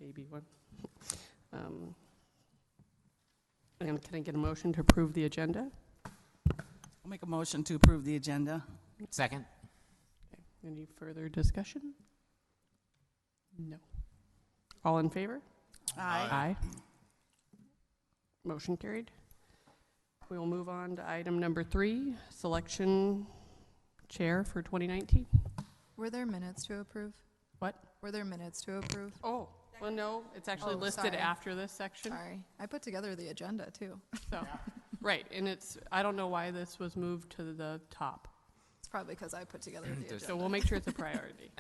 baby one. And can I get a motion to approve the agenda? I'll make a motion to approve the agenda. Second. Okay. Any further discussion? No. All in favor? Aye. Motion carried. We will move on to item number 3, selection chair for 2019. Were there minutes to approve? What? Were there minutes to approve? Oh, well, no, it's actually Oh, listed sorry. after this section. Sorry, I put together the agenda too. So, right, and it's, I don't know why this was moved to the top. It's probably because I put together the agenda. So we'll make sure it's a priority.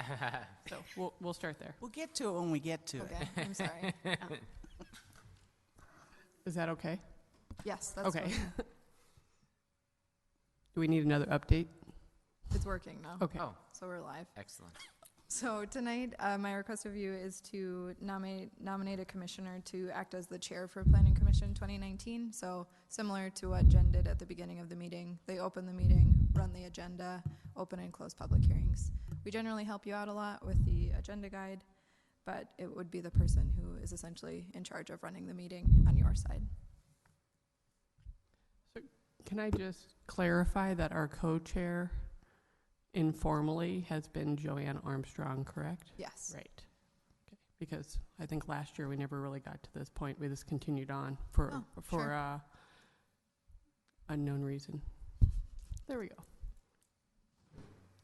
So we'll start there. We'll get to it when we get to it. Okay, I'm sorry. Is that okay? Yes, that's Okay. fine. Do we need another update? It's working now. Okay. Oh, So we're live. excellent. So tonight, my request of you is to nominate a commissioner to act as the chair for Planning Commission 2019. So similar to what Jen did at the beginning of the meeting, they open the meeting, run the agenda, open and close public hearings. We generally help you out a lot with the agenda guide, but it would be the person who is essentially in charge of running the meeting on your side. Can I just clarify that our co-chair informally has been Joanne Armstrong, correct? Yes. Right. Okay. Because I think last year we never really got to this point. We just continued on for sure. Unknown reason. There we go.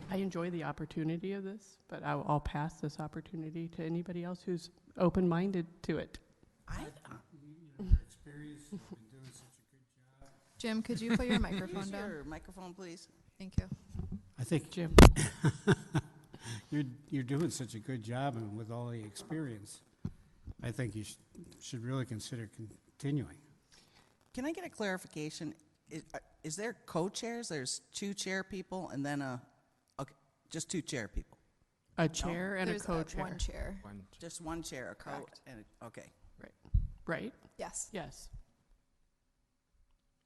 I enjoy the opportunity of this, but I'll pass this opportunity to anybody else who's open-minded to it. Experience, you've been doing such a good job. Jim, could you put your microphone Use down? your microphone, please. Thank you. I think Jim. you're doing such a good job, and with all the experience, I think you should really consider continuing. Can I get a clarification? Is there co-chairs? There's 2 chair people and then okay, just 2 chair people. A chair and There's a co-chair. one chair. Just 1 chair, a co, Correct. and okay, Right? Yes. Yes.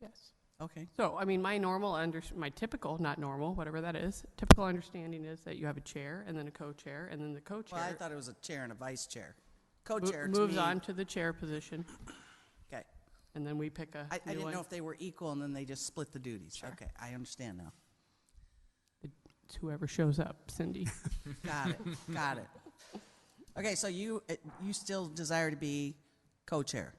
Yes. okay. So, I mean, my typical, not normal, whatever that is, typical understanding is that you have a chair and then a co-chair, and then the co-chair Well, I thought it was a chair and a vice chair. Co-chair to moves me. on to the chair position, Okay. and then we pick a I new didn't one. know if they were equal and then they just split the duties. Sure. Okay, I understand now. It's whoever shows up, Cindy. Got it, got it. Okay, so you still desire to be co-chair?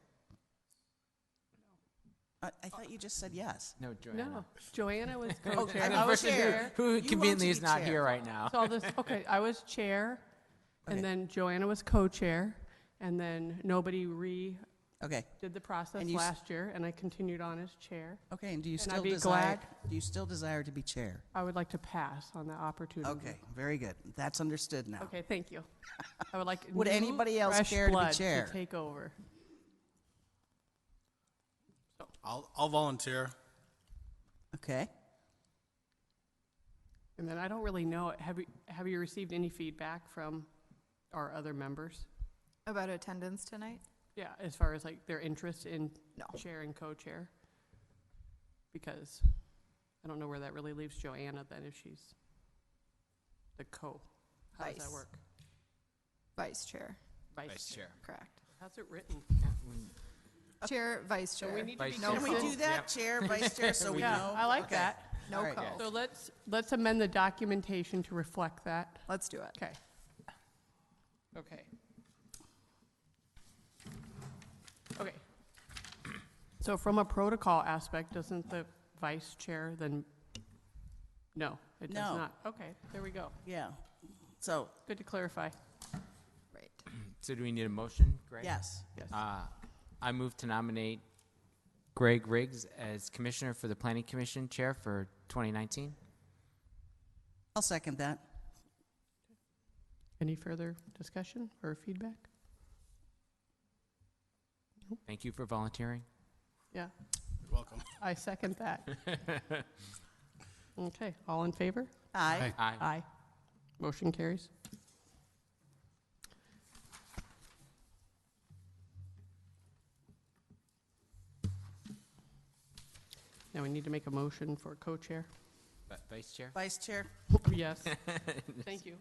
I thought you just said yes. No, Joanna. No, Joanna was I co-chair. know, I was chair. chair. Who You want conveniently to is be not chair. here right now. So okay, I was chair, Okay. and then Joanna was co-chair, and then nobody redid Okay, the process And you s- last year, and I continued on as chair. okay, and do you And I'd still be desire, glad- do you still desire to be chair? I would like to pass on the opportunity. Okay, very good. That's understood now. Okay, thank you. I would like Would new, anybody else fresh care to be blood chair? to take over. I'll volunteer. Okay. And then I don't really know, have you received any feedback from our other members? About attendance tonight? Yeah, as far as like their interest in No. chair and co-chair? Because I don't know where that really leaves Joanna then if she's the co. How does that Vice. work? Vice chair, Vice chair. correct. How's it written? Chair, vice So chair. we need to Vice be chair. Can we careful. do that, chair, vice chair, so we Yeah, know? I like Okay. that. No All right. co. So let's amend the documentation to reflect that. Let's do it. Okay. Okay. Okay. So from a protocol aspect, doesn't the vice chair then, no, it does No. not. Okay, there we go. Yeah. So, Good to clarify. Right. So do we need a motion, Greg? yes. Yes. I move to nominate Greg Riggs as Commissioner for the Planning Commission Chair for 2019. I'll second that. Any further discussion or feedback? Thank you for volunteering. Yeah, You're welcome. I second that. Okay, all in favor? Aye. Aye. Aye. Motion carries. Now we need to make a motion for co-chair. Vice Chair? Vice chair? Yes. Thank you.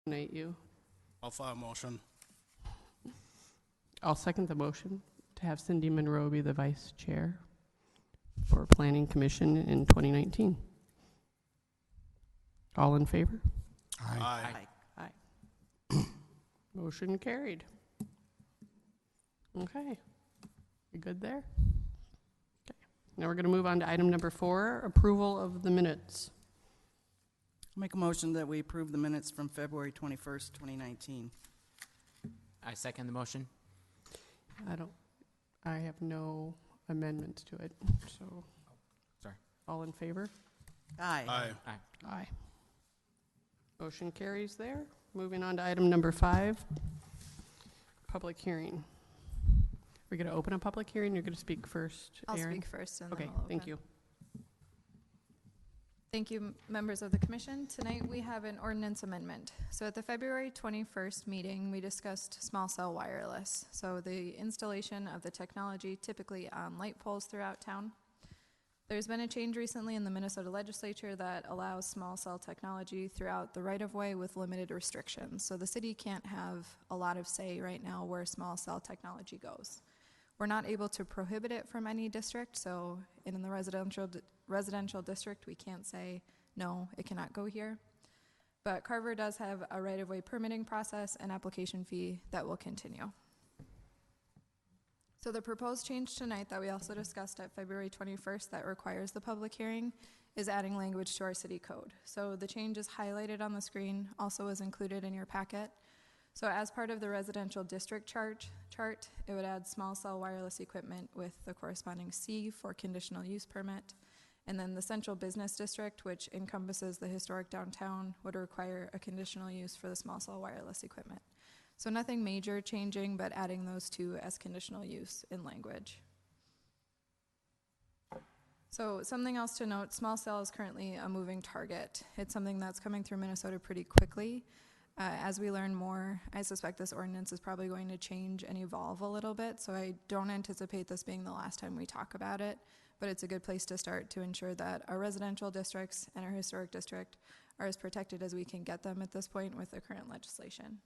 Nominate you. I'll file a motion. I'll second the motion to have Cindy Monroe be the vice chair for Planning Commission in 2019. All in favor? Aye. Aye. Motion carried. Okay. You good there? Okay. Now we're going to move on to item number 4, approval of the minutes. Make a motion that we approve the minutes from February 21st, 2019. I second the motion. I have no amendments to it, so. Sorry. All in favor? Aye. Aye. Aye. Motion carries there. Moving on to item number 5, public hearing. We're going to open a public hearing. You're going to speak first, I'll Erin? speak first and then Okay, we'll thank open. you. Thank you, members of the commission. Tonight, we have an ordinance amendment. So at the February 21st meeting, we discussed small cell wireless. So the installation of the technology typically on light poles throughout town. There's been a change recently in the Minnesota legislature that allows small cell technology throughout the right-of-way with limited restrictions. So the city can't have a lot of say right now where small cell technology goes. We're not able to prohibit it from any district, so in the residential district, we can't say, no, it cannot go here. But Carver does have a right-of-way permitting process and application fee that will continue. So the proposed change tonight that we also discussed at February 21st that requires the public hearing is adding language to our city code. So the change is highlighted on the screen, also is included in your packet. So as part of the residential district chart, it would add small cell wireless equipment with the corresponding C for conditional use permit. And then the central business district, which encompasses the historic downtown, would require a conditional use for the small cell wireless equipment. So nothing major changing, but adding those two as conditional use in language. So something else to note, small cell is currently a moving target. It's something that's coming through Minnesota pretty quickly. As we learn more, I suspect this ordinance is probably going to change and evolve a little bit, so I don't anticipate this being the last time we talk about it, but it's a good place to start to ensure that our residential districts and our historic district are as protected as we can get them at this point with the current legislation.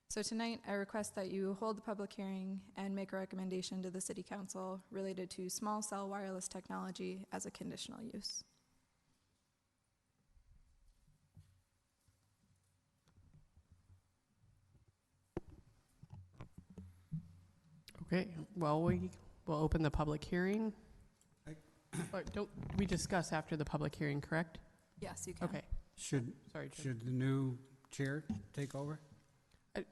So tonight, I request that you hold the public hearing and make a recommendation to the City Council related to small cell wireless technology as a conditional use. Okay, well, we will open the public hearing. Don't we discuss after the public hearing, correct? Yes, you can. Okay, Should, sorry, Jim. should the new chair take over?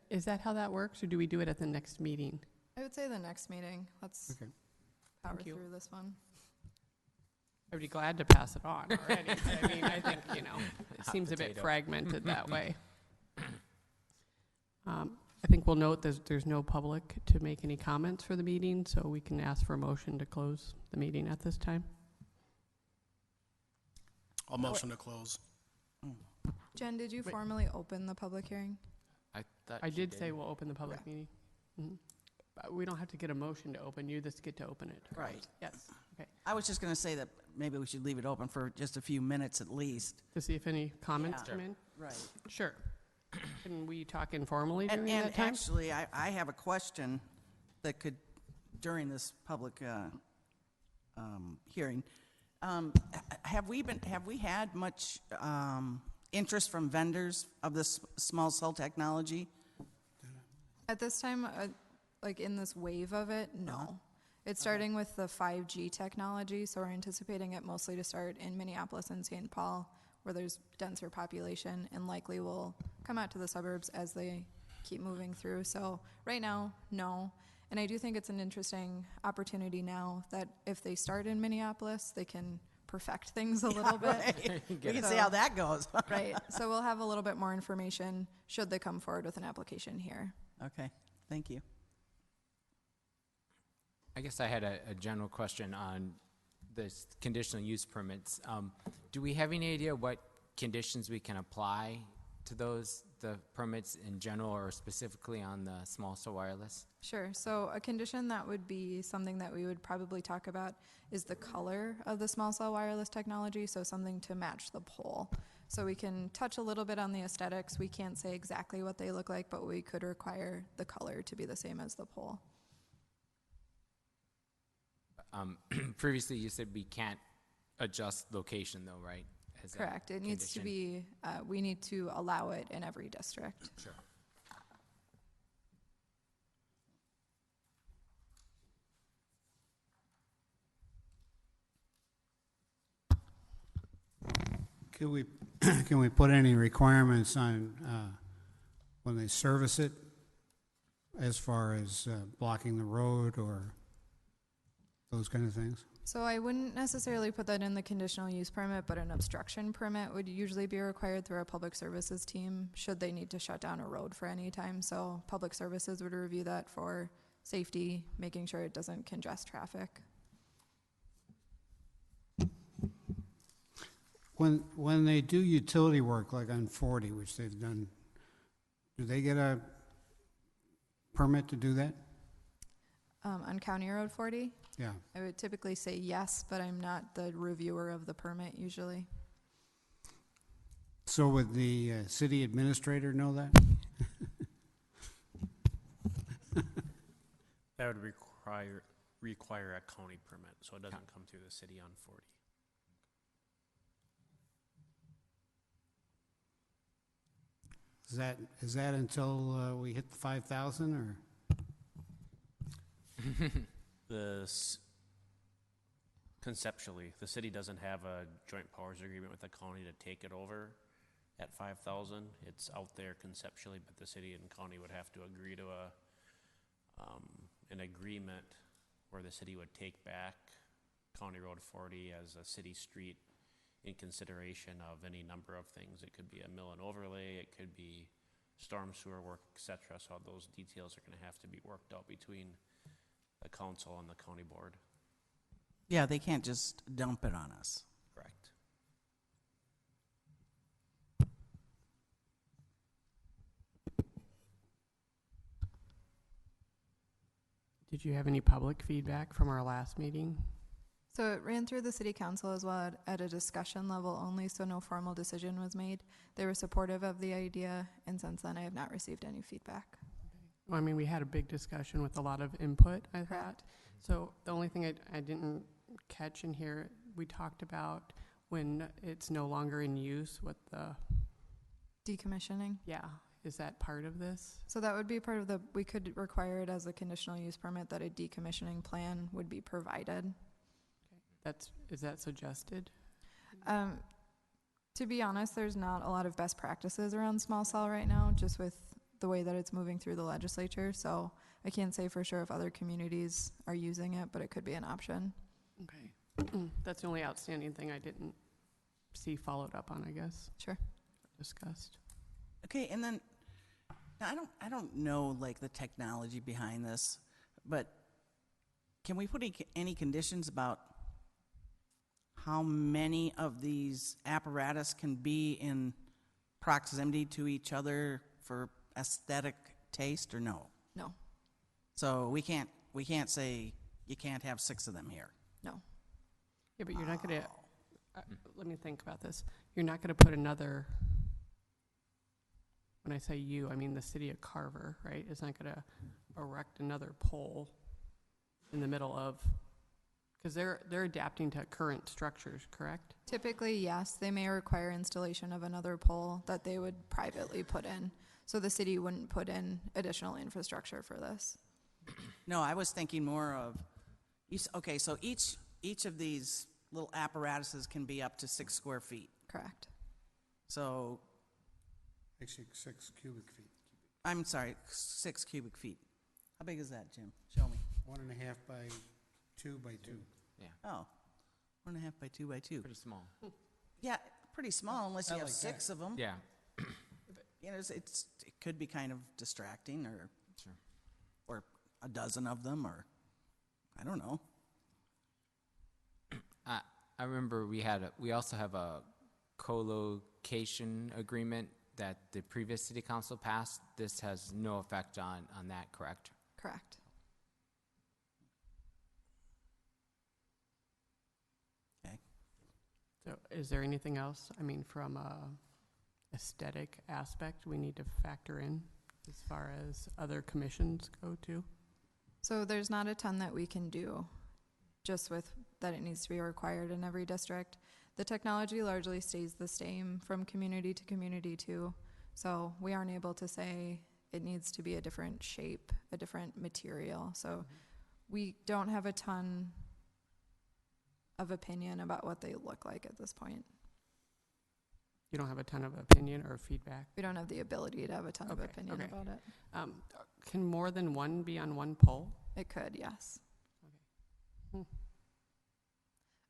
Is that how that works, or do we do it at the next meeting? I would say the next meeting. Let's Okay. power Thank you. through this one. I'd be glad to pass it on already. I mean, I think, it seems a bit potato. fragmented that way. I think we'll note there's no public to make any comments for the meeting, so we can ask for a motion to close the meeting at this time. I'll motion to close. Jen, did you Wait. formally open the public hearing? I thought I she did say we'll open the public meeting. Mhm. But we don't have to get a motion to open, you just get to open it. Right. Yes, okay. I was just going to say that maybe we should leave it open for just a few minutes at least. To see if any comments Yeah. come in? Right. Sure. Can we talk informally during And that time? actually, I have a question that could, during this public hearing. Have we had much interest from vendors of this small cell technology? At this time, like in this wave of it, no. It's starting with the 5G technology, so we're anticipating it mostly to start in Minneapolis and St. Paul, where there's denser population, and likely will come out to the suburbs as they keep moving through. So right now, no. And I do think it's an interesting opportunity now that if they start in Minneapolis, they can perfect things a little bit. Right. We can So- see how that goes. Right. So we'll have a little bit more information should they come forward with an application here. Okay, thank you. I guess I had a general question on this conditional use permits. Do we have any idea what conditions we can apply to the permits in general or specifically on the small cell wireless? Sure. So a condition that would be something that we would probably talk about is the color of the small cell wireless technology, so something to match the pole. So we can touch a little bit on the aesthetics. We can't say exactly what they look like, but we could require the color to be the same as the pole. Previously, you said we can't adjust location though, right? As a Correct. It needs to condition? be, we need to allow it in every district. Sure. Can we, can we put any requirements on when they service it as far as blocking the road or those kind of things? So I wouldn't necessarily put that in the conditional use permit, but an obstruction permit would usually be required through our public services team should they need to shut down a road for any time. So public services would review that for safety, making sure it doesn't congest traffic. When they do utility work, like on 40, which they've done, do they get a permit to do that? On County Road 40, Yeah. I would typically say yes, but I'm not the reviewer of the permit usually. So would the city administrator know that? That would require a county permit, so it doesn't come through the city on 40. Is that until we hit the 5,000 or? Conceptually, the city doesn't have a joint powers agreement with the county to take it over at 5,000. It's out there conceptually, but the city and county would have to agree to an agreement where the city would take back County Road 40 as a city street in consideration of any number of things. It could be a mill and overlay, it could be storm sewer work, etc. So those details are going to have to be worked out between the council and the county board. Yeah, they can't just dump it on us. Correct. Did you have any public feedback from our last meeting? So it ran through the city council as well at a discussion level only, so no formal decision was made. They were supportive of the idea, and since then I have not received any feedback. Well, I mean, we had a big discussion with a lot of input, I thought. Correct. So the only thing I didn't catch in here, we talked about when it's no longer in use, what the, Decommissioning. yeah, is that part of this? So that would be part of we could require it as a conditional use permit that a decommissioning plan would be provided. Is that suggested? To be honest, there's not a lot of best practices around small cell right now, just with the way that it's moving through the legislature. So I can't say for sure if other communities are using it, but it could be an option. Okay. That's the only outstanding thing I didn't see followed up on, I guess, Sure. discussed. Okay, and then now I don't know like the technology behind this, but can we put any conditions about how many of these apparatus can be in proximity to each other for aesthetic taste, or no? No. So we can't say you can't have 6 of them here. No. Yeah, but you're not gonna, let me think about this. You're not gonna put another, when I say you, I mean the city of Carver, right? It's not gonna erect another pole in the middle of, because they're adapting to current structures, correct? Typically, yes, they may require installation of another pole that they would privately put in. So the city wouldn't put in additional infrastructure for this. No, I was thinking more of, okay, so each of these little apparatuses can be up to 6 square feet. Correct. So, Actually, 6 cubic feet. I'm sorry, 6 cubic feet. How big is that, Jim? Show me. 1.5 by 2 by 2. Oh, 1.5 by 2 by 2. Pretty small. Yeah, pretty small unless you I have like 6 of them. Yeah. You know, it could be kind of distracting, or Sure. or a dozen of them, or I don't know. I remember we also have a co-location agreement that the previous city council passed. This has no effect on that, correct? Correct. Okay. So is there anything else, I mean, from a aesthetic aspect we need to factor in as far as other commissions go too? So there's not a ton that we can do, just with that it needs to be required in every district. The technology largely stays the same from community to community too. So we aren't able to say it needs to be a different shape, a different material. So we don't have a ton of opinion about what they look like at this point. You don't have a ton of opinion or feedback? We don't have the ability to have a ton of Okay, opinion okay. about it. Can more than one be on one pole? It could, yes. Hmm.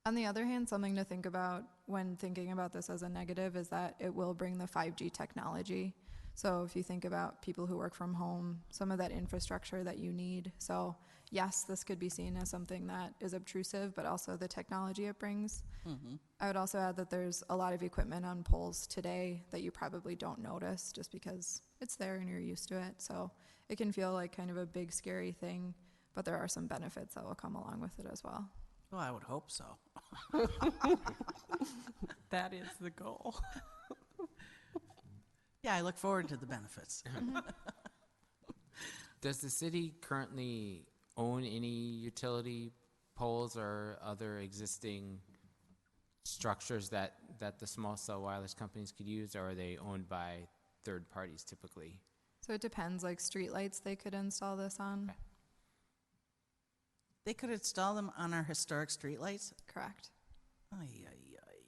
On the other hand, something to think about when thinking about this as a negative is that it will bring the 5G technology. So if you think about people who work from home, some of that infrastructure that you need. So yes, this could be seen as something that is obtrusive, but also the technology it brings. Mm-hmm. I would also add that there's a lot of equipment on poles today that you probably don't notice just because it's there and you're used to it. So it can feel like kind of a big, scary thing, but there are some benefits that will come along with it as well. Well, I would hope so. That is the goal. Yeah, I look forward to the benefits. Does the city currently own any utility poles or other existing structures that the small cell wireless companies could use, or are they owned by third parties typically? So it depends, like streetlights they could install this on. Okay. They could install them on our historic streetlights? Correct. Ay, ay, ay.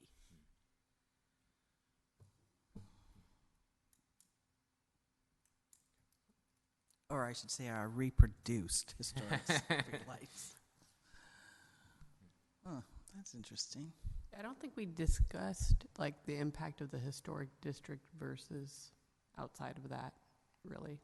Or I should say our reproduced historic streetlights. Huh, that's interesting. I don't think we discussed like the impact of the historic district versus outside of that, really.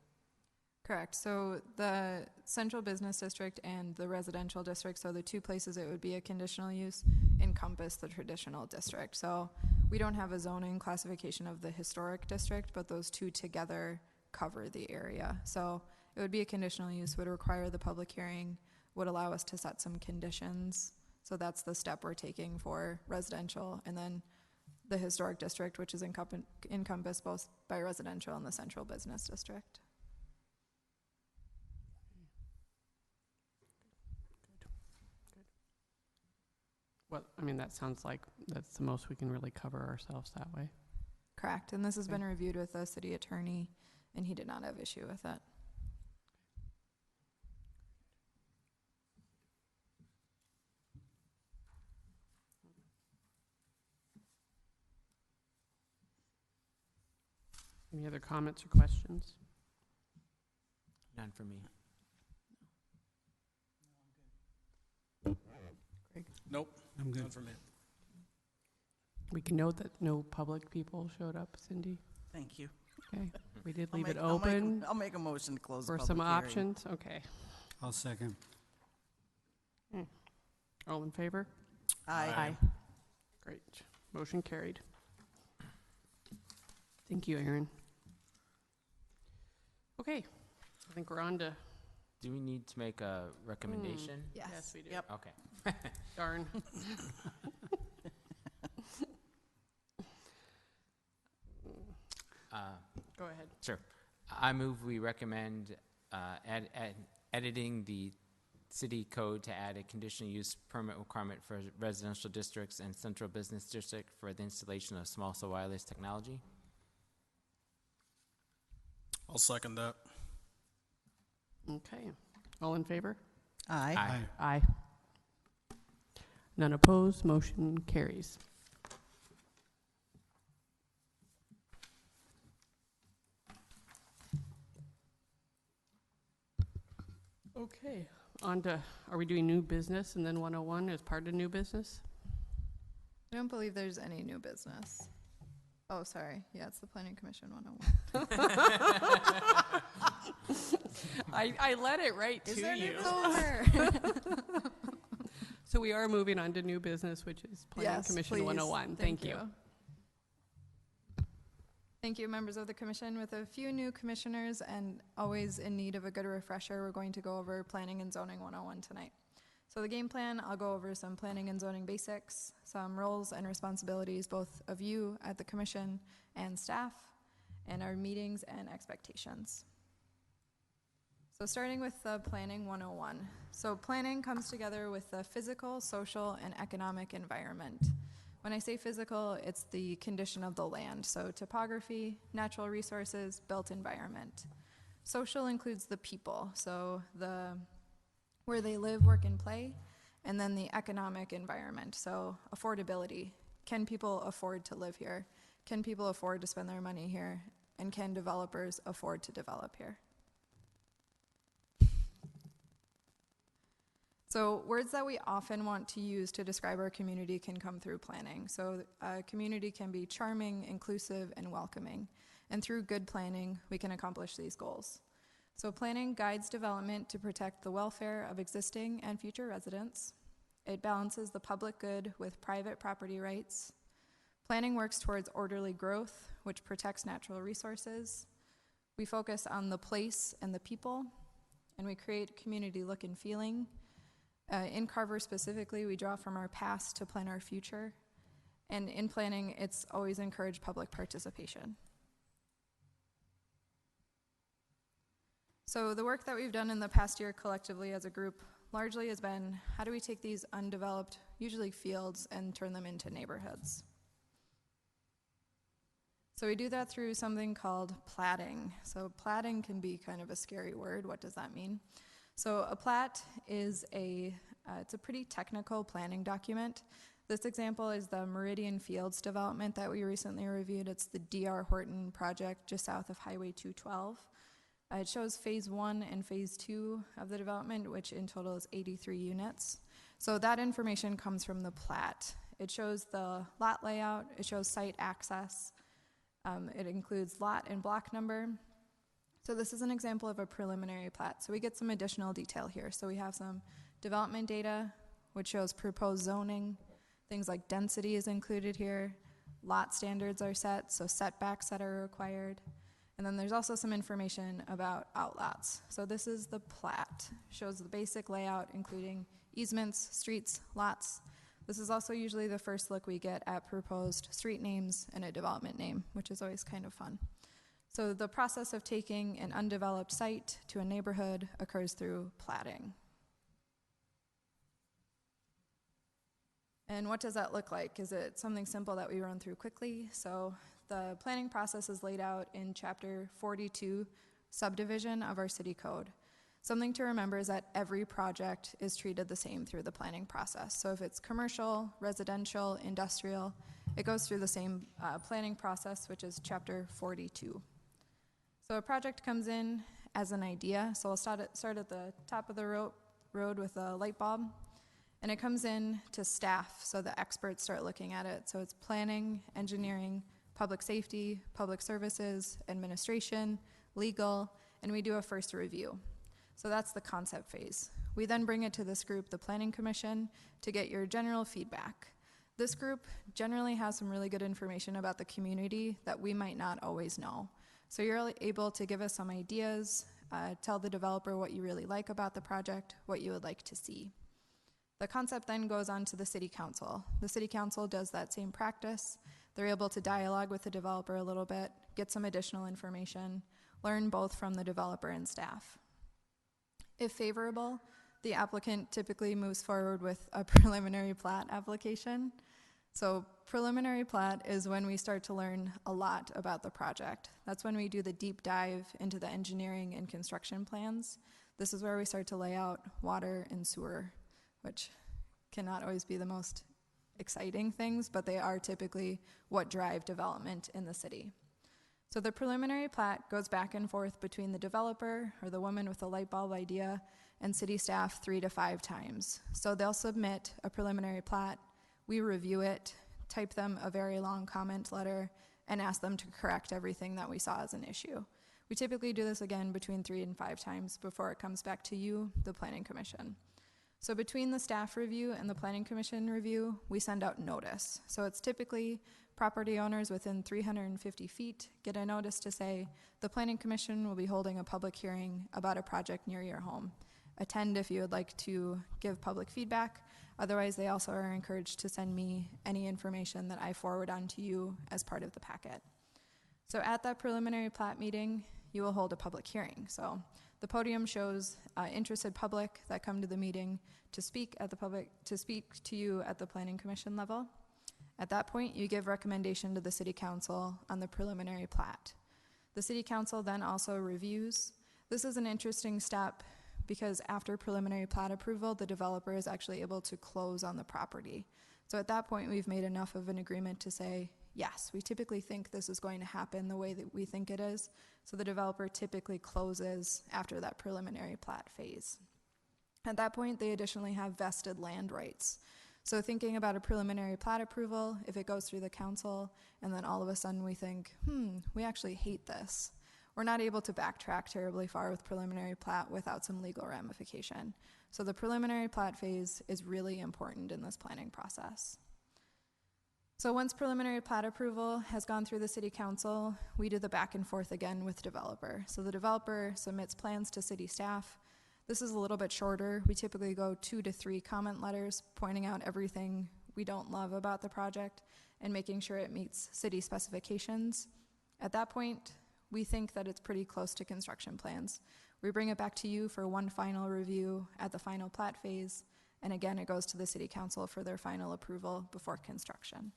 Correct. So the central business district and the residential district, so the two places it would be a conditional use, encompass the traditional district. So we don't have a zoning classification of the historic district, but those two together cover the area. So it would be a conditional use, would require the public hearing, would allow us to set some conditions. So that's the step we're taking for residential. And then the historic district, which is encompassed both by residential and the central business district. Well, I mean, that sounds like that's the most we can really cover ourselves that way. Correct. And this has Okay. been reviewed with the city attorney, and he did not have issue with it. Any other comments or questions? None for me. Nope, I'm good. none for me. We can note that no public people showed up, Cindy. Thank you. Okay, we did I'll leave it make- I'll make a- open I'll make a motion to close the for public some hearing. options. Okay. I'll second. All in favor? Aye. Great. Motion carried. Thank you, Aaron. Okay, I think we're on to, Do we need to make a recommendation? yes, we do. Yep. Okay. Darn. Go ahead. Sure. I move we recommend editing the city code to add a conditional use permit requirement for residential districts and central business district for the installation of small cell wireless technology. I'll second that. Okay. All in favor? Aye. Aye. Aye. None opposed, motion carries. Okay, on to, are we doing new business and then 101 as part of new business? I don't believe there's any new business. Oh, sorry. Yeah, it's the Planning Commission 101. I let it right to you. It's over. So we are moving on to new business, which is Planning Yes, Commission please. 101. Thank you. Thank you, members of the commission. With a few new commissioners and always in need of a good refresher, we're going to go over Planning and Zoning 101 tonight. So the game plan, I'll go over some planning and zoning basics, some roles and responsibilities both of you at the commission and staff, and our meetings and expectations. So starting with the Planning 101. So planning comes together with the physical, social, and economic environment. When I say physical, it's the condition of the land. So topography, natural resources, built environment. Social includes the people, so where they live, work, and play, and then the economic environment, so affordability. Can people afford to live here? Can people afford to spend their money here? And can developers afford to develop here? So words that we often want to use to describe our community can come through planning. So a community can be charming, inclusive, and welcoming. And through good planning, we can accomplish these goals. So planning guides development to protect the welfare of existing and future residents. It balances the public good with private property rights. Planning works towards orderly growth, which protects natural resources. We focus on the place and the people, and we create community look and feeling. In Carver specifically, we draw from our past to plan our future. And in planning, it's always encouraged public participation. So the work that we've done in the past year collectively as a group largely has been, how do we take these undeveloped, usually fields, and turn them into neighborhoods? So we do that through something called platting. So platting can be kind of a scary word. What does that mean? So a plat is it's a pretty technical planning document. This example is the Meridian Fields development that we recently reviewed. It's the D.R. Horton project just south of Highway 212. It shows phase 1 and phase 2 of the development, which in total is 83 units. So that information comes from the plat. It shows the lot layout, it shows site access, it includes lot and block number. So this is an example of a preliminary plat. So we get some additional detail here. So we have some development data, which shows proposed zoning. Things like density is included here. Lot standards are set, so setbacks that are required. And then there's also some information about outlots. So this is the plat. Shows the basic layout, including easements, streets, lots. This is also usually the first look we get at proposed street names and a development name, which is always kind of fun. So the process of taking an undeveloped site to a neighborhood occurs through platting. And what does that look like? Is it something simple that we run through quickly? So the planning process is laid out in Chapter 42, subdivision of our city code. Something to remember is that every project is treated the same through the planning process. So if it's commercial, residential, industrial, it goes through the same planning process, which is Chapter 42. So a project comes in as an idea. So I'll start at the top of the road with a light bulb. And it comes in to staff, so the experts start looking at it. So it's planning, engineering, public safety, public services, administration, legal, and we do a first review. So that's the concept phase. We then bring it to this group, the Planning Commission, to get your general feedback. This group generally has some really good information about the community that we might not always know. So you're able to give us some ideas, tell the developer what you really like about the project, what you would like to see. The concept then goes on to the city council. The city council does that same practice. They're able to dialogue with the developer a little bit, get some additional information, learn both from the developer and staff. If favorable, the applicant typically moves forward with a preliminary plat application. So preliminary plat is when we start to learn a lot about the project. That's when we do the deep dive into the engineering and construction plans. This is where we start to lay out water and sewer, which cannot always be the most exciting things, but they are typically what drive development in the city. So the preliminary plat goes back and forth between the developer or the woman with the light bulb idea and city staff 3 to 5 times. So they'll submit a preliminary plat, we review it, type them a very long comment letter, and ask them to correct everything that we saw as an issue. We typically do this again between 3 and 5 times before it comes back to you, the Planning Commission. So between the staff review and the Planning Commission review, we send out notice. So it's typically property owners within 350 feet get a notice to say, the Planning Commission will be holding a public hearing about a project near your home. attend if you would like to give public feedback. Otherwise, they also are encouraged to send me any information that I forward on to you as part of the packet. So at that preliminary plat meeting, you will hold a public hearing. So the podium shows interested public that come to the meeting to speak to you at the Planning Commission level. At that point, you give recommendation to the City Council on the preliminary plat. The City Council then also reviews. This is an interesting step because after preliminary plat approval, the developer is actually able to close on the property. So at that point, we've made enough of an agreement to say, yes, we typically think this is going to happen the way that we think it is. So the developer typically closes after that preliminary plat phase. At that point, they additionally have vested land rights. So thinking about a preliminary plat approval, if it goes through the council, and then all of a sudden we think, we actually hate this. We're not able to backtrack terribly far with preliminary plat without some legal ramification. So the preliminary plat phase is really important in this planning process. So once preliminary plat approval has gone through the City Council, we do the back and forth again with developer. So the developer submits plans to city staff. This is a little bit shorter. We typically go 2 to 3 comment letters pointing out everything we don't love about the project and making sure it meets city specifications. At that point, we think that it's pretty close to construction plans. We bring it back to you for one final review at the final plat phase, and again, it goes to the City Council for their final approval before construction.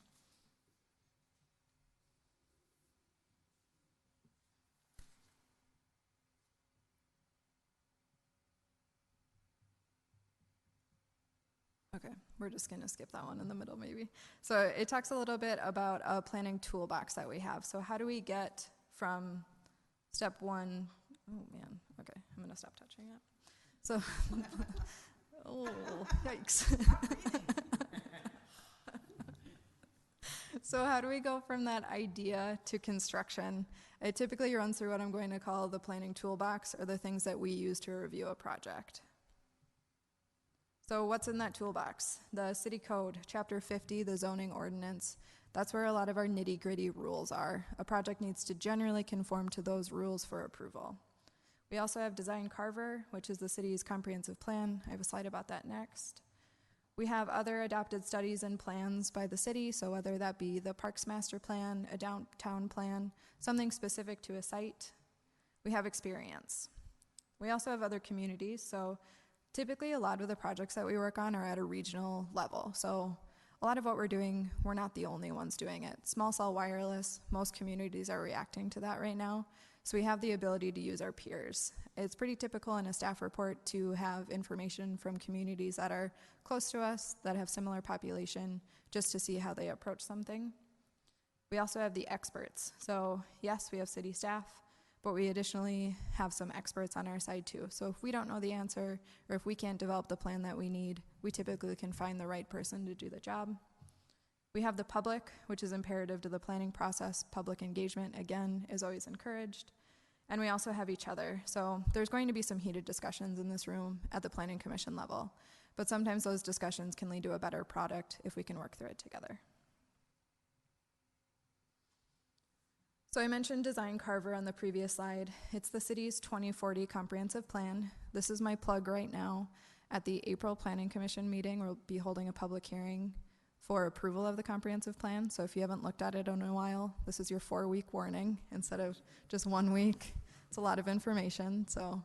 Okay, we're just going to skip that one in the middle maybe. So it talks a little bit about a planning toolbox that we have. So how do we get from step 1, oh man, okay, I'm going to stop touching it. So, oh, yikes. So how do we go from that idea to construction? It typically runs through what I'm going to call the planning toolbox, or the things that we use to review a project. So what's in that toolbox? The city code, chapter 50, the zoning ordinance. That's where a lot of our nitty-gritty rules are. A project needs to generally conform to those rules for approval. We also have design Carver, which is the city's comprehensive plan. I have a slide about that next. We have other adopted studies and plans by the city, so whether that be the Parks Master Plan, a downtown plan, something specific to a site. We have experience. We also have other communities, so typically, a lot of the projects that we work on are at a regional level. So a lot of what we're doing, we're not the only ones doing it. Small cell wireless, most communities are reacting to that right now. So we have the ability to use our peers. It's pretty typical in a staff report to have information from communities that are close to us, that have similar population, just to see how they approach something. We also have the experts. So yes, we have city staff, but we additionally have some experts on our side too. So if we don't know the answer, or if we can't develop the plan that we need, we typically can find the right person to do the job. We have the public, which is imperative to the planning process. Public engagement, again, is always encouraged. And we also have each other. So there's going to be some heated discussions in this room at the Planning Commission level, but sometimes those discussions can lead to a better product if we can work through it together. So I mentioned design Carver on the previous slide. It's the city's 2040 comprehensive plan. This is my plug right now. At the April Planning Commission meeting, we'll be holding a public hearing for approval of the comprehensive plan. So if you haven't looked at it in a while, this is your 4-week warning instead of just 1 week. It's a lot of information, so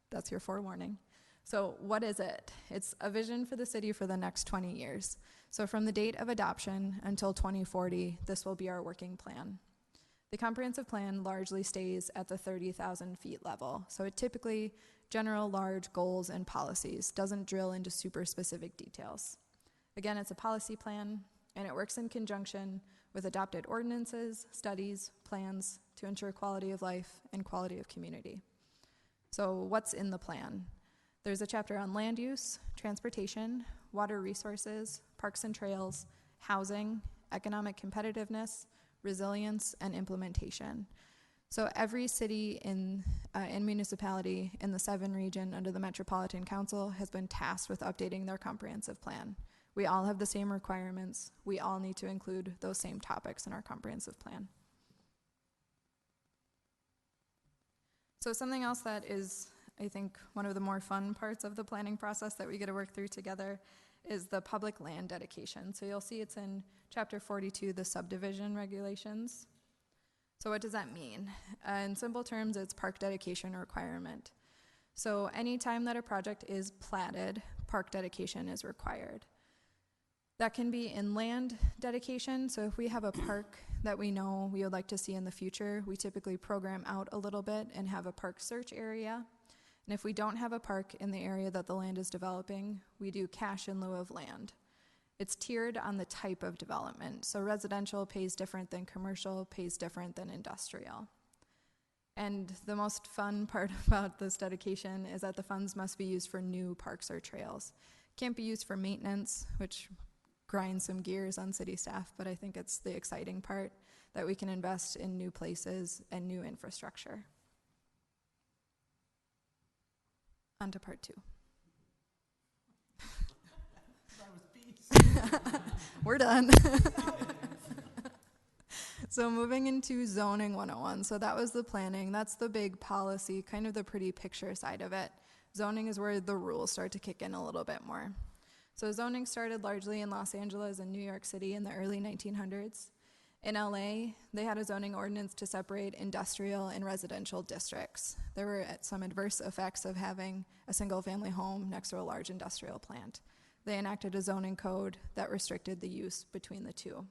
that's your forewarning. So what is it? It's a vision for the city for the next 20 years. So from the date of adoption until 2040, this will be our working plan. The comprehensive plan largely stays at the 30,000 feet level. So it typically general large goals and policies, doesn't drill into super specific details. Again, it's a policy plan, and it works in conjunction with adopted ordinances, studies, plans to ensure quality of life and quality of community. So what's in the plan? There's a chapter on land use, transportation, water resources, parks and trails, housing, economic competitiveness, resilience, and implementation. So every city and municipality in the 7 region under the Metropolitan Council has been tasked with updating their comprehensive plan. We all have the same requirements. We all need to include those same topics in our comprehensive plan. So something else that is I think one of the more fun parts of the planning process that we get to work through together is the public land dedication. So you'll see it's in chapter 42, the subdivision regulations. So what does that mean? In simple terms, it's park dedication requirement. So anytime that a project is platted, park dedication is required. That can be in land dedication. So if we have a park that we know we would like to see in the future, we typically program out a little bit and have a park search area. And if we don't have a park in the area that the land is developing, we do cash in lieu of land. It's tiered on the type of development. So residential pays different than commercial, pays different than industrial. And the most fun part about this dedication is that the funds must be used for new parks or trails. Can't be used for maintenance, which grinds some gears on city staff, but I think it's the exciting part that we can invest in new places and new infrastructure. On to part 2. We're done. So moving into zoning 101. So that was the planning. That's the big policy, kind of the pretty picture side of it. Zoning is where the rules start to kick in a little bit more. So zoning started largely in Los Angeles and New York City in the early 1900s. In LA, they had a zoning ordinance to separate industrial and residential districts. There were some adverse effects of having a single family home next to a large industrial plant. They enacted a zoning code that restricted the use between the two.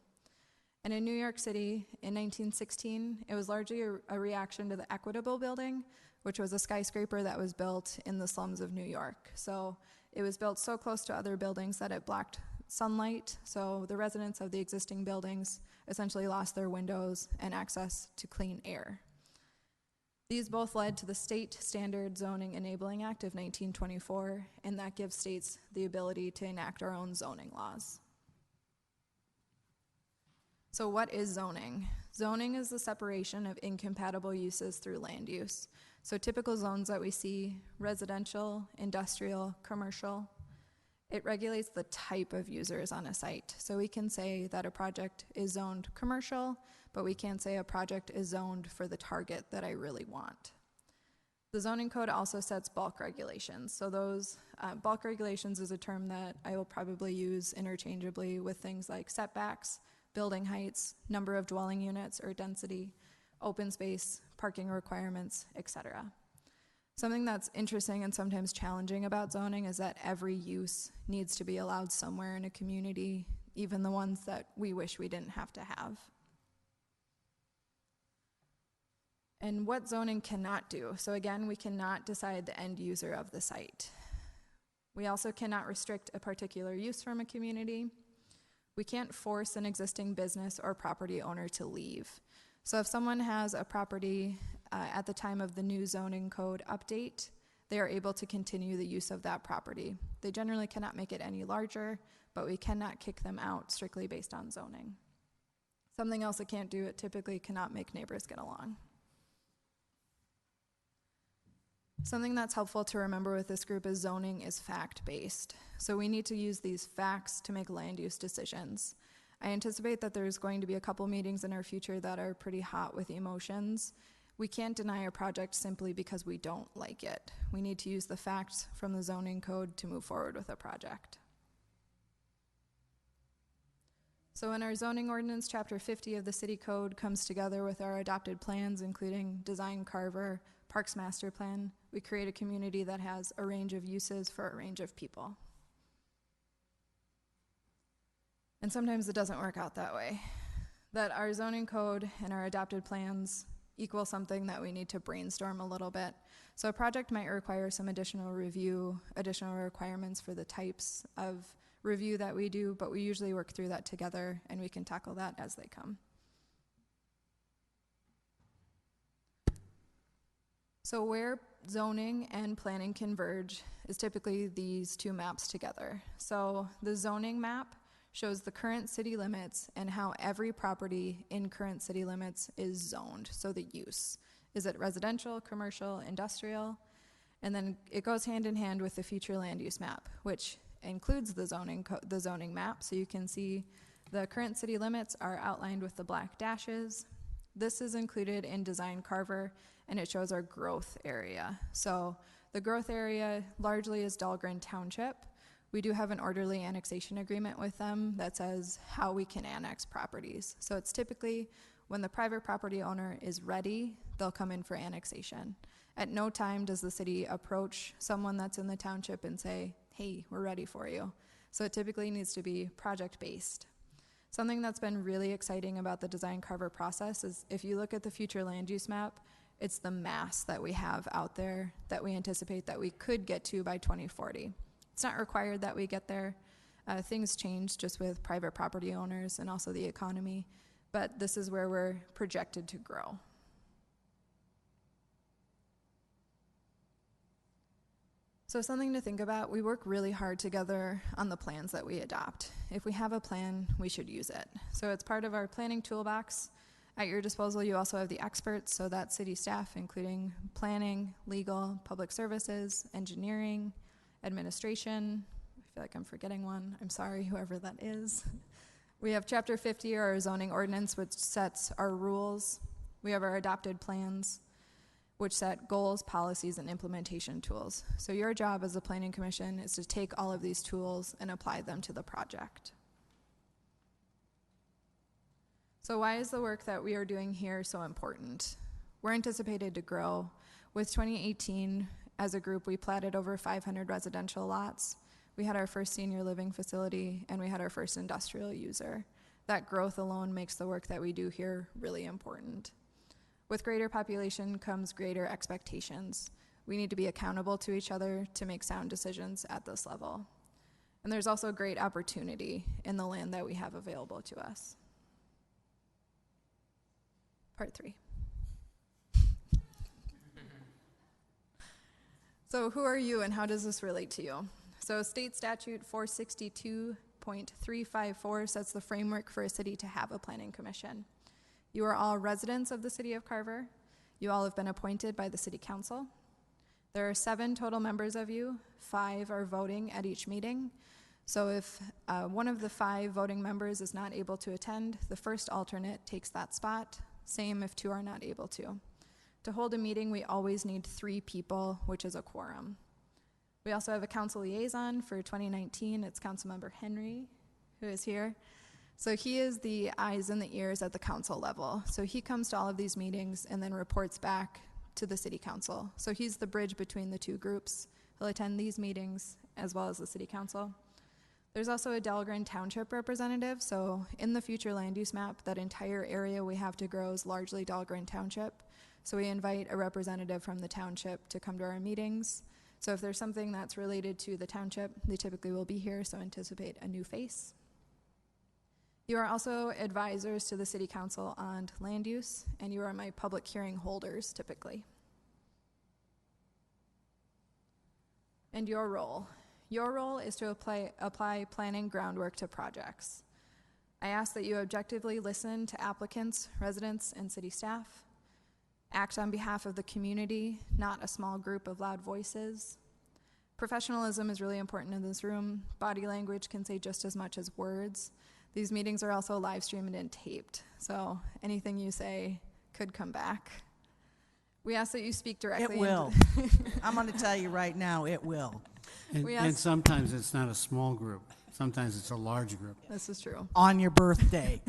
And in New York City in 1916, it was largely a reaction to the Equitable Building, which was a skyscraper that was built in the slums of New York. So it was built so close to other buildings that it blocked sunlight, so the residents of the existing buildings essentially lost their windows and access to clean air. These both led to the State Standard Zoning Enabling Act of 1924, and that gives states the ability to enact our own zoning laws. So what is zoning? Zoning is the separation of incompatible uses through land use. So typical zones that we see: residential, industrial, commercial. It regulates the type of users on a site. So we can say that a project is zoned commercial, but we can't say a project is zoned for the target that I really want. The zoning code also sets bulk regulations. So those bulk regulations is a term that I will probably use interchangeably with things like setbacks, building heights, number of dwelling units or density, open space, parking requirements, etc. Something that's interesting and sometimes challenging about zoning is that every use needs to be allowed somewhere in a community, even the ones that we wish we didn't have to have. And what zoning cannot do. So again, we cannot decide the end user of the site. We also cannot restrict a particular use from a community. We can't force an existing business or property owner to leave. So if someone has a property at the time of the new zoning code update, they are able to continue the use of that property. They generally cannot make it any larger, but we cannot kick them out strictly based on zoning. Something else it can't do, it typically cannot make neighbors get along. Something that's helpful to remember with this group is zoning is fact-based. So we need to use these facts to make land use decisions. I anticipate that there's going to be a couple meetings in our future that are pretty hot with emotions. We can't deny a project simply because we don't like it. We need to use the facts from the zoning code to move forward with a project. So in our zoning ordinance, chapter 50 of the city code comes together with our adopted plans, including design Carver, Parks Master Plan. We create a community that has a range of uses for a range of people. And sometimes it doesn't work out that way. That our zoning code and our adopted plans equal something that we need to brainstorm a little bit. So a project might require some additional review, additional requirements for the types of review that we do, but we usually work through that together and we can tackle that as they come. So where zoning and planning converge is typically these two maps together. So the zoning map shows the current city limits and how every property in current city limits is zoned. So the use. Is it residential, commercial, industrial? And then it goes hand in hand with the future land use map, which includes the zoning map. So you can see the current city limits are outlined with the black dashes. This is included in design Carver, and it shows our growth area. So The growth area largely is Dahlgren Township. We do have an orderly annexation agreement with them that says how we can annex properties. So it's typically when the private property owner is ready, they'll come in for annexation. At no time does the city approach someone that's in the township and say, hey, we're ready for you. So it typically needs to be project-based. Something that's been really exciting about the Design Carver process is if you look at the future land use map, it's the mass that we have out there that we anticipate that we could get to by 2040. It's not required that we get there. Things change just with private property owners and also the economy, but this is where we're projected to grow. So something to think about, we work really hard together on the plans that we adopt. If we have a plan, we should use it. So it's part of our planning toolbox. At your disposal, you also have the experts, so that's city staff, including planning, legal, public services, engineering, administration. I feel like I'm forgetting one. I'm sorry, whoever that is. We have Chapter 50, our zoning ordinance, which sets our rules. We have our adopted plans, which set goals, policies, and implementation tools. So your job as a planning commission is to take all of these tools and apply them to the project. So why is the work that we are doing here so important? We're anticipated to grow. With 2018, as a group, we platted over 500 residential lots. We had our first senior living facility, and we had our first industrial user. That growth alone makes the work that we do here really important. With greater population comes greater expectations. We need to be accountable to each other to make sound decisions at this level. And there's also great opportunity in the land that we have available to us. Part 3. So who are you and how does this relate to you? So State Statute 462.354 sets the framework for a city to have a planning commission. You are all residents of the city of Carver. You all have been appointed by the city council. There are 7 total members of you. 5 are voting at each meeting. So if one of the 5 voting members is not able to attend, the first alternate takes that spot. Same if 2 are not able to. To hold a meeting, we always need 3 people, which is a quorum. We also have a council liaison for 2019. It's Councilmember Henry, who is here. So he is the eyes and the ears at the council level. So he comes to all of these meetings and then reports back to the city council. So he's the bridge between the 2 groups. He'll attend these meetings as well as the city council. There's also a Dahlgren Township representative. So in the future land use map, that entire area we have to grow is largely Dahlgren Township. So we invite a representative from the township to come to our meetings. So if there's something that's related to the township, they typically will be here, so anticipate a new face. You are also advisors to the city council on land use, and you are my public hearing holders typically. And your role. Your role is to apply planning groundwork to projects. I ask that you objectively listen to applicants, residents, and city staff. Act on behalf of the community, not a small group of loud voices. Professionalism is really important in this room. Body language can say just as much as words. These meetings are also live streamed and taped, so anything you say could come back. We ask that you speak directly. It will. I'm going to tell you right now, it will. And sometimes it's not a small group. Sometimes it's a large group. This is true. On your birthday.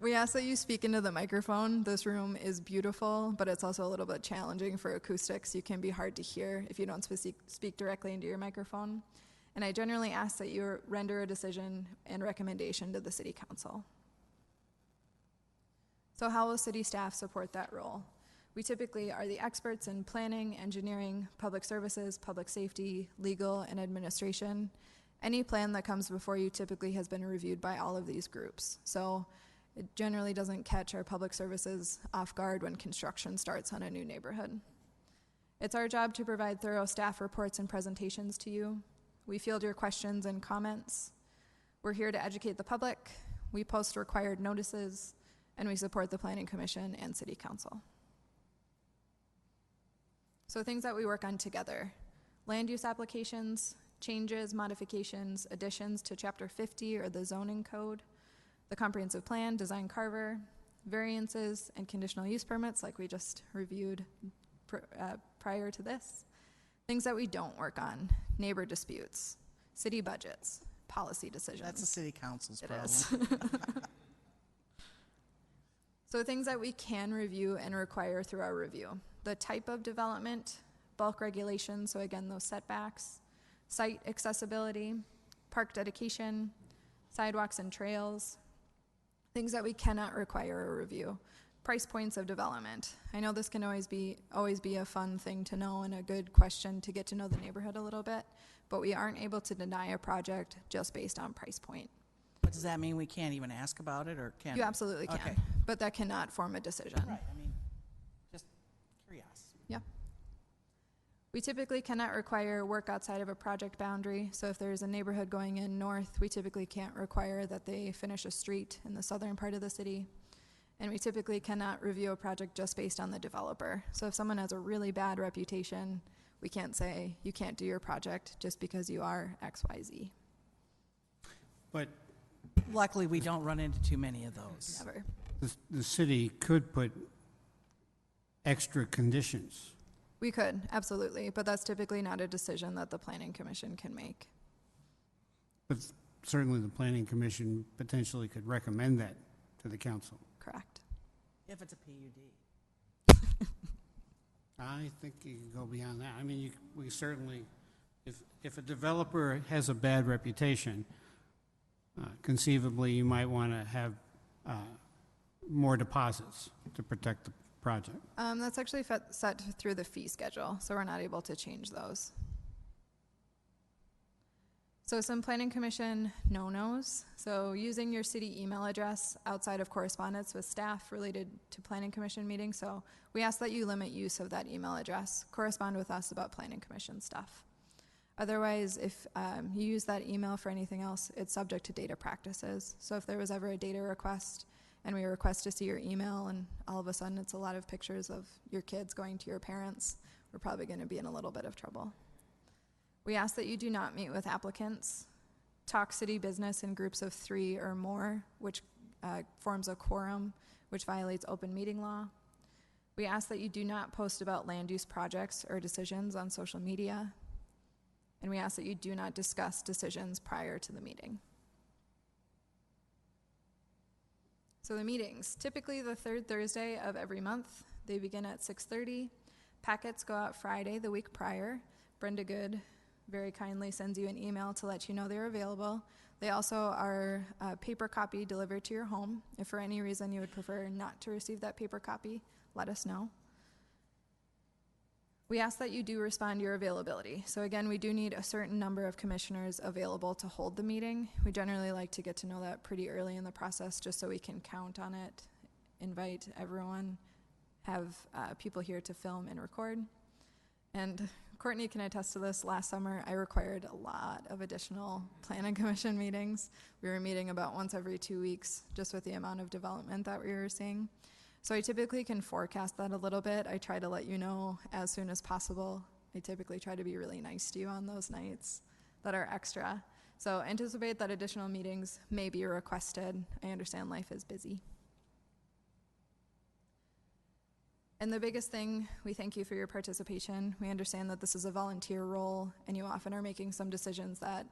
We ask that you speak into the microphone. This room is beautiful, but it's also a little bit challenging for acoustics. You can be hard to hear if you don't speak directly into your microphone. And I generally ask that you render a decision and recommendation to the city council. So how will city staff support that role? We typically are the experts in planning, engineering, public services, public safety, legal, and administration. Any plan that comes before you typically has been reviewed by all of these groups. So it generally doesn't catch our public services off guard when construction starts on a new neighborhood. It's our job to provide thorough staff reports and presentations to you. We field your questions and comments. We're here to educate the public. We post required notices, and we support the Planning Commission and City Council. So things that we work on together: land use applications, changes, modifications, additions to Chapter 50 or the zoning code, the comprehensive plan, Design Carver, variances and conditional use permits, like we just reviewed prior to this. Things that we don't work on, neighbor disputes, city budgets, policy decisions. That's the city council's It problem. is. So things that we can review and require through our review. The type of development, bulk regulations, so again, those setbacks, site accessibility, park dedication, sidewalks and trails, things that we cannot require a review. Price points of development. I know this can always be a fun thing to know and a good question to get to know the neighborhood a little bit, but we aren't able to deny a project just based on price point. But does that mean we can't even ask about it, or can? You absolutely can, Okay. but that cannot form a decision. Right, I mean, just curious. Yeah. We typically cannot require work outside of a project boundary. So if there's a neighborhood going in north, we typically can't require that they finish a street in the southern part of the city. And we typically cannot review a project just based on the developer. So if someone has a really bad reputation, we can't say, you can't do your project just because you are XYZ. But Luckily, we don't run into too many of those. Never. the city could put extra conditions. We could, absolutely, but that's typically not a decision that the planning commission can make. But certainly the planning commission potentially could recommend that to the council. Correct. If it's a PUD. I think you can go beyond that. I mean, we certainly, if a developer has a bad reputation, conceivably you might want to have more deposits to protect the project. That's actually set through the fee schedule, so we're not able to change those. So some planning commission no-nos. So using your city email address outside of correspondence with staff related to planning commission meetings. So we ask that you limit use of that email address. Correspond with us about planning commission stuff. Otherwise, if you use that email for anything else, it's subject to data practices. So if there was ever a data request and we request to see your email and all of a sudden it's a lot of pictures of your kids going to your parents, we're probably going to be in a little bit of trouble. We ask that you do not meet with applicants, talk city business in groups of 3 or more, which forms a quorum, which violates open meeting law. We ask that you do not post about land use projects or decisions on social media. And we ask that you do not discuss decisions prior to the meeting. So the meetings, typically the third Thursday of every month. They begin at 6:30. Packets go out Friday, the week prior. Brenda Good very kindly sends you an email to let you know they're available. They also are a paper copy delivered to your home. If for any reason you would prefer not to receive that paper copy, let us know. We ask that you do respond to your availability. So again, we do need a certain number of commissioners available to hold the meeting. We generally like to get to know that pretty early in the process just so we can count on it, invite everyone, have people here to film and record. And Courtney can attest to this. Last summer, I required a lot of additional planning commission meetings. We were meeting about once every 2 weeks just with the amount of development that we were seeing. So I typically can forecast that a little bit. I try to let you know as soon as possible. I typically try to be really nice to you on those nights that are extra. So anticipate that additional meetings may be requested. I understand life is busy. And the biggest thing, we thank you for your participation. We understand that this is a volunteer role and you often are making some decisions that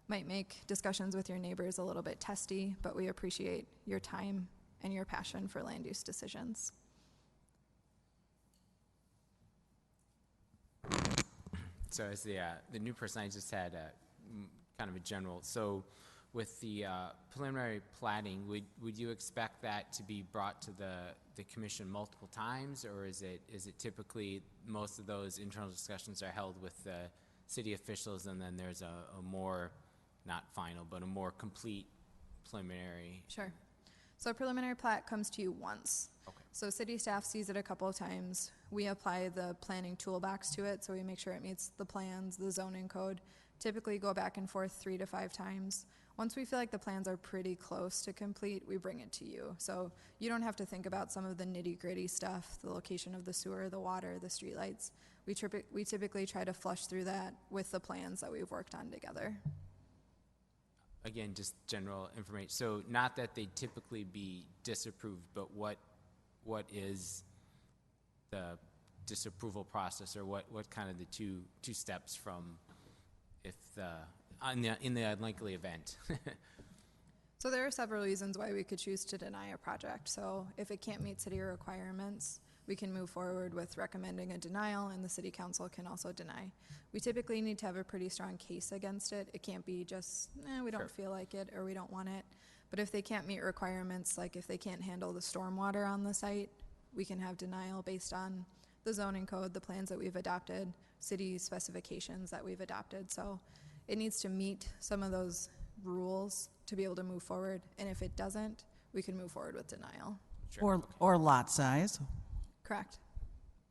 might make discussions with your neighbors a little bit testy, but we appreciate your time and your passion for land use decisions. So as the new person, I just had kind of a general, so with the preliminary plating, would you expect that to be brought to the commission multiple times, or is it typically most of those internal discussions are held with the city officials and then there's a more, not final, but a more complete preliminary? Sure. So a preliminary plat comes to you once. Okay. So city staff sees it a couple of times. We apply the planning toolbox to it, so we make sure it meets the plans, the zoning code. Typically go back and forth 3 to 5 times. Once we feel like the plans are pretty close to complete, we bring it to you. So you don't have to think about some of the nitty-gritty stuff, the location of the sewer, the water, the streetlights. We typically try to flush through that with the plans that we've worked on together. again, just general information. So not that they typically be disapproved, but what is the disapproval process, or what kind of the two steps from if in the unlikely event? So there are several reasons why we could choose to deny a project. So if it can't meet city requirements, we can move forward with recommending a denial, and the city council can also deny. We typically need to have a pretty strong case against it. It can't be just, we don't Sure. feel like it, or we don't want it. But if they can't meet requirements, like if they can't handle the stormwater on the site, we can have denial based on the zoning code, the plans that we've adopted, city specifications that we've adopted. So it needs to meet some of those rules to be able to move forward. And if it doesn't, we can move forward with denial. Sure. Or lot size. Correct.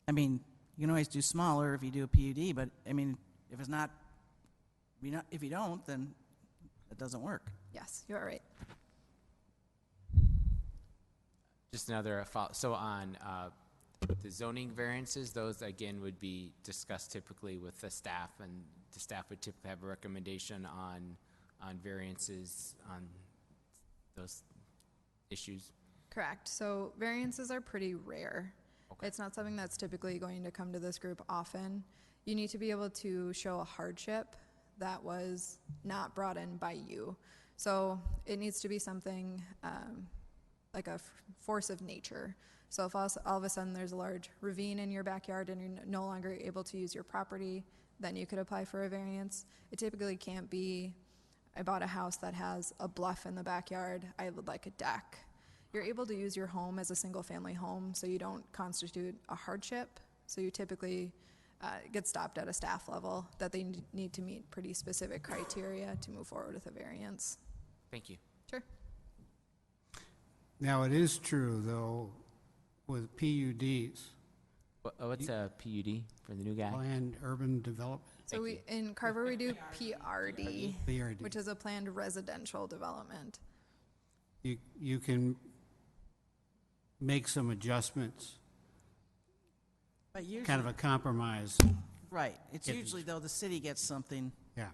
I mean, you can always do smaller if you do a PUD, but I mean, if it's not, if you don't, then it doesn't work. Yes, you're right. Just another follow. So on the zoning variances, those again would be discussed typically with the staff, and the staff would typically have a recommendation on variances on those issues. Correct. So variances are pretty rare. Okay. It's not something that's typically going to come to this group often. You need to be able to show a hardship that was not brought in by you. So it needs to be something like a force of nature. So if all of a sudden there's a large ravine in your backyard and you're no longer able to use your property, then you could apply for a variance. It typically can't be, I bought a house that has a bluff in the backyard, I would like a deck. You're able to use your home as a single-family home, so you don't constitute a hardship. So you typically get stopped at a staff level that they need to meet pretty specific criteria to move forward with a variance. Thank you. Sure. Now, it is true, though, with PUDs, What's a PUD for the new guy? planned urban development, So in Carver, we do PRD, PRD. which is a planned residential development. You can make some adjustments, But usually, kind of a compromise, right, it's If- usually though the city gets something yeah.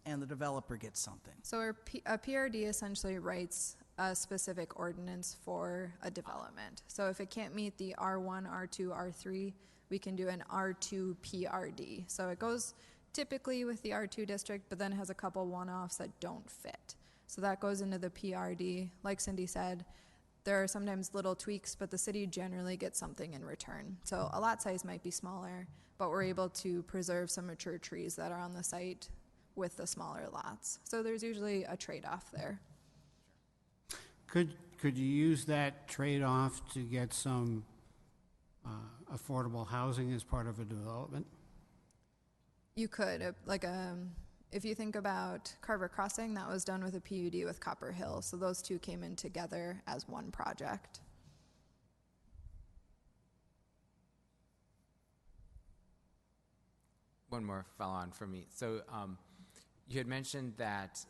and the developer gets something. So a PRD essentially writes a specific ordinance for a development. So if it can't meet the R1, R2, R3, we can do an R2 PRD. So it goes typically with the R2 district, but then has a couple one-offs that don't fit. So that goes into the PRD. Like Cindy said, there are sometimes little tweaks, but the city generally gets something in return. So a lot size might be smaller, but we're able to preserve some mature trees that are on the site with the smaller lots. So there's usually a trade-off there. Could you use that trade-off to get some affordable housing as part of a development? You could, if you think about Carver Crossing, that was done with a PUD with Copper Hill. So those two came in together as one project. One more follow-on from me. So you had mentioned that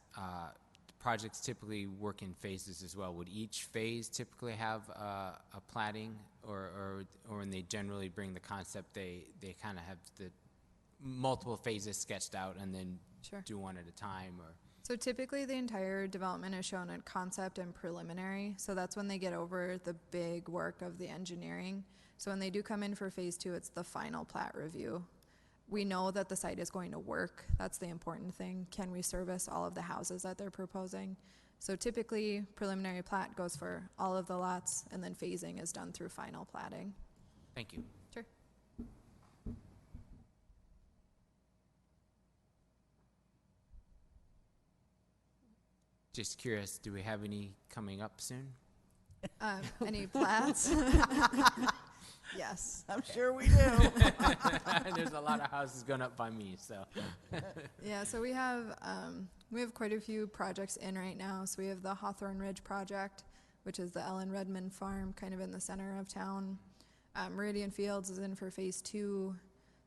projects typically work in phases as well. Would each phase typically have a plating, or when they generally bring the concept, they kind of have the multiple phases sketched out and then Sure. do one at a time? Or So typically the entire development is shown in concept and preliminary. So that's when they get over the big work of the engineering. So when they do come in for phase 2, it's the final plat review. We know that the site is going to work. That's the important thing. Can we service all of the houses that they're proposing? So typically preliminary plat goes for all of the lots, and then phasing is done through final platting. thank you. Sure. Just curious, do we have any coming up soon? Any plats? Yes. I'm sure we do. There's a lot of houses going up by me, so. Yeah, so we have quite a few projects in right now. So we have the Hawthorne Ridge project, which is the Ellen Redmond farm, kind of in the center of town. Meridian Fields is in for phase 2.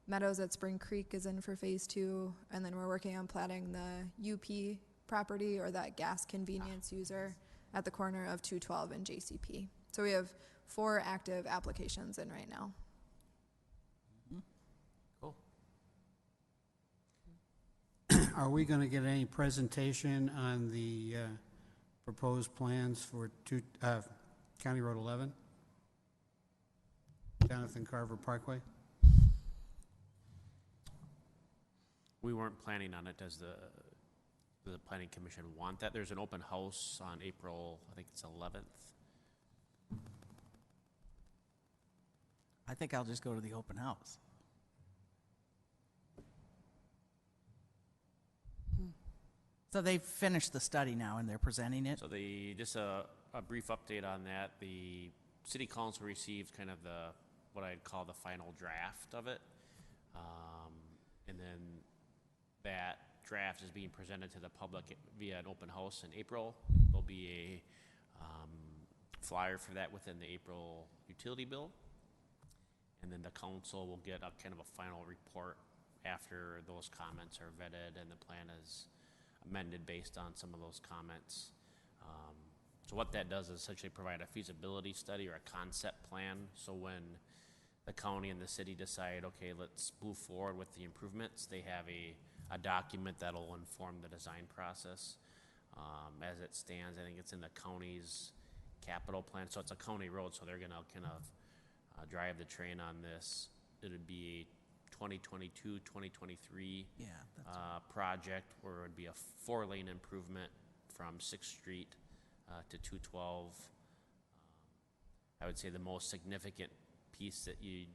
Meadows at Spring Creek is in for phase 2. And then we're working on platting the UP property, or that gas convenience user, at the corner of 212 and JCP. So we have 4 active applications in right now. Cool. are we going to get any presentation on the proposed plans for County Road 11? Jonathan Carver Parkway? We weren't planning on it. Does the planning commission want that? There's an open house on April, I think it's 11th. I think I'll just go to the open house. So they've finished the study now and they're presenting it? So just a brief update on that. The city council received kind of what I'd call the final draft of it. And then that draft is being presented to the public via an open house in April. There'll be a flyer for that within the April utility bill. And then the council will get a kind of a final report after those comments are vetted and the plan is amended based on some of those comments. So what that does is essentially provide a feasibility study or a concept plan. So when the county and the city decide, okay, let's move forward with the improvements, they have a document that'll inform the design process. As it stands, I think it's in the county's capital plan. So it's a county road, so they're gonna kind of drive the train on this. It would be a 2022, 2023 Yeah, that's project where it would be a 4-lane improvement from 6th Street to 212. I would say the most significant piece that you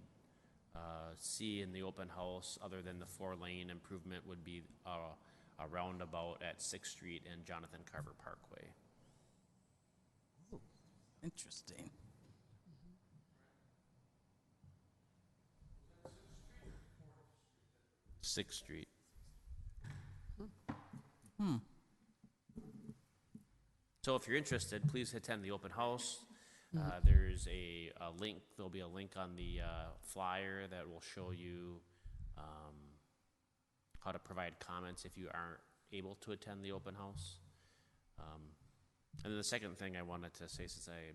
see in the open house, other than the 4-lane improvement, would be a roundabout at 6th Street and Jonathan Carver Parkway. interesting. 6th Street. So if you're interested, please attend the open house. There's a link. There'll be a link on the flyer that will show you how to provide comments if you aren't able to attend the open house. And then the second thing I wanted to say, since I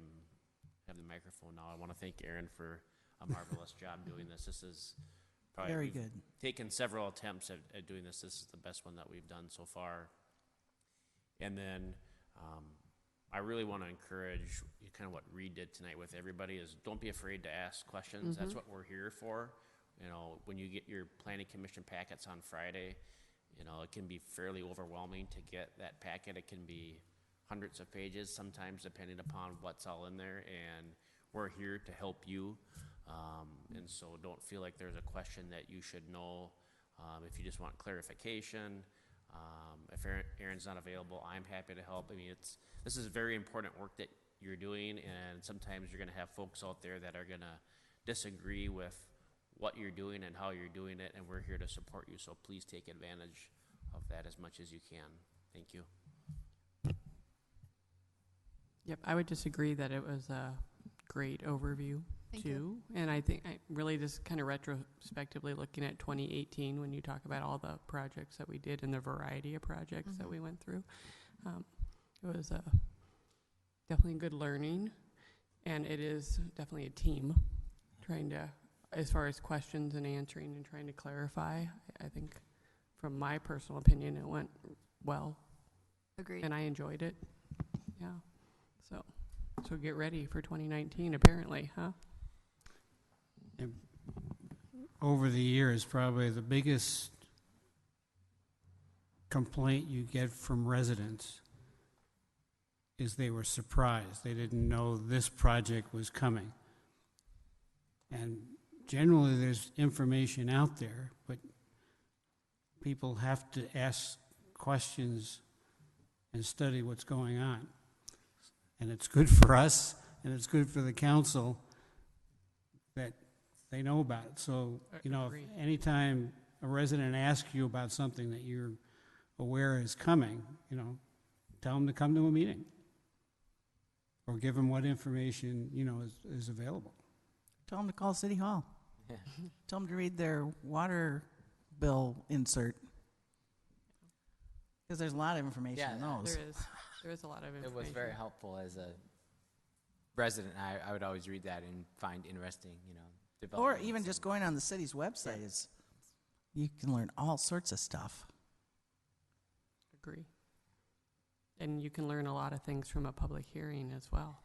have the microphone now, I want to thank Aaron for a marvelous job doing this. This is probably Very we've good. taken several attempts at doing this. This is the best one that we've done so far. And then I really want to encourage kind of what Reed did tonight with everybody is don't be afraid to ask questions. That's what we're here for. You know, when you get your planning commission packets on Friday, you know, it can be fairly overwhelming to get that packet. It can be hundreds of pages sometimes, depending upon what's all in there. And we're here to help you. And so don't feel like there's a question that you should know. If you just want clarification, if Aaron's not available, I'm happy to help. I mean, this is very important work that you're doing, and sometimes you're going to have folks out there that are going to disagree with what you're doing and how you're doing it, and we're here to support you. So please take advantage of that as much as you can. Thank you. Yep, I would just agree that it was a great overview, Thank too. you. And I think I really just kind of retrospectively looking at 2018 when you talk about all the projects that we did and the variety of projects that we went through. It was definitely good learning, and it is definitely a team trying to, as far as questions and answering and trying to clarify. I think from my personal opinion, it went well, Agreed. and I enjoyed it. Yeah. So get ready for 2019, apparently, huh? Over the years, probably the biggest complaint you get from residents is they were surprised. They didn't know this project was coming. And generally, there's information out there, but people have to ask questions and study what's going on. And it's good for us, and it's good for the council that they know about it. So, you know, Agreed. if anytime a resident asks you about something that you're aware is coming, you know, tell them to come to a meeting. Or give them what information, you know, is available. Tell them to call City Hall. Tell them to read their water bill insert. Because there's a lot of information in those. There is a lot of information. It was very helpful as a resident. I would always read that and find interesting, you know, Or developments. even just going on the city's website is, you can learn all sorts of stuff. Agree. And you can learn a lot of things from a public hearing as well,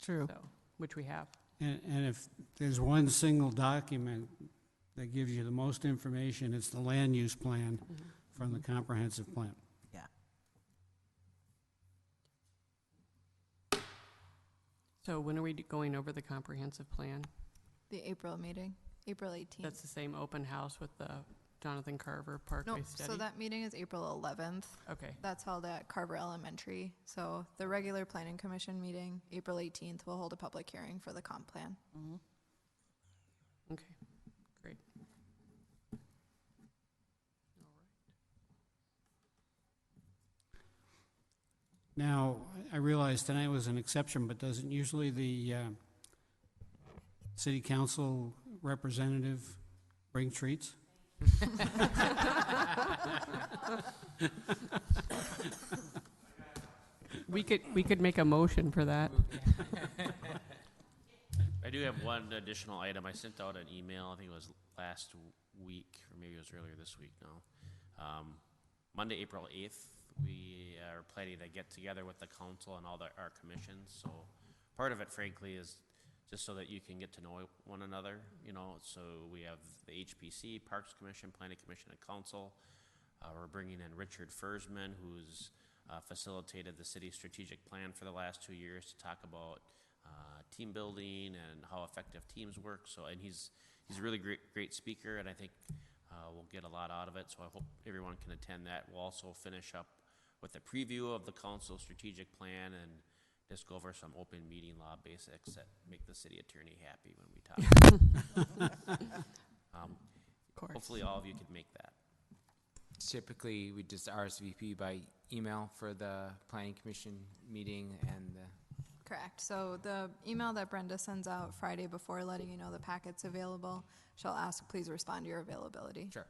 True. so, which we have. And if there's one single document that gives you the most information, it's the land use plan from the comprehensive plan. Yeah. So when are we going over the comprehensive plan? The April meeting, April 18th. That's the same open house with the Jonathan Carver Parkway Nope, study? so that meeting is April 11th. Okay, That's held at Carver Elementary. So the regular planning commission meeting, April 18th, will hold a public hearing for the comp plan. okay, great. Now, I realize tonight was an exception, but doesn't usually the city council representative bring treats? We could make a motion for that. I do have one additional item. I sent out an email, I think it was last week, or maybe it was earlier this week now. Monday, April 8th, we are planning to get together with the council and all our commissions. So part of it, frankly, is just so that you can get to know one another, you know. So we have the HPC, Parks Commission, Planning Commission, and Council. We're bringing in Richard Fersman, who's facilitated the city's strategic plan for the last 2 years, to talk about team building and how effective teams work. So, and he's a really great speaker, and I think we'll get a lot out of it. So I hope everyone can attend that. We'll also finish up with a preview of the council strategic plan and just go over some open meeting law basics that make the city attorney happy when we talk. Of course. Hopefully all of you could make that. Typically, we just RSVP by email for the planning commission meeting and the Correct. So the email that Brenda sends out Friday before letting you know the packet's available, she'll ask, please respond to your availability. Sure.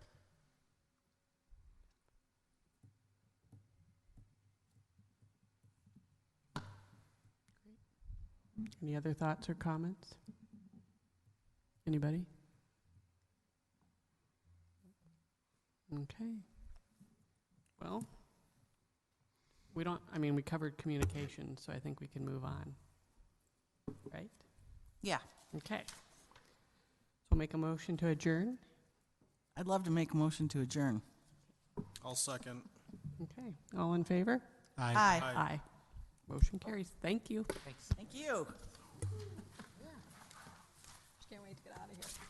Any other thoughts or comments? Anybody? Okay. Well, we covered communication, so I think we can move on. Right? Yeah. Okay. So make a motion to adjourn? I'd love to make a motion to adjourn. I'll second. Okay. All in favor? Aye. Aye. Aye. Motion carries. Thank you. Thanks. Thank you. Can't wait to get out of here.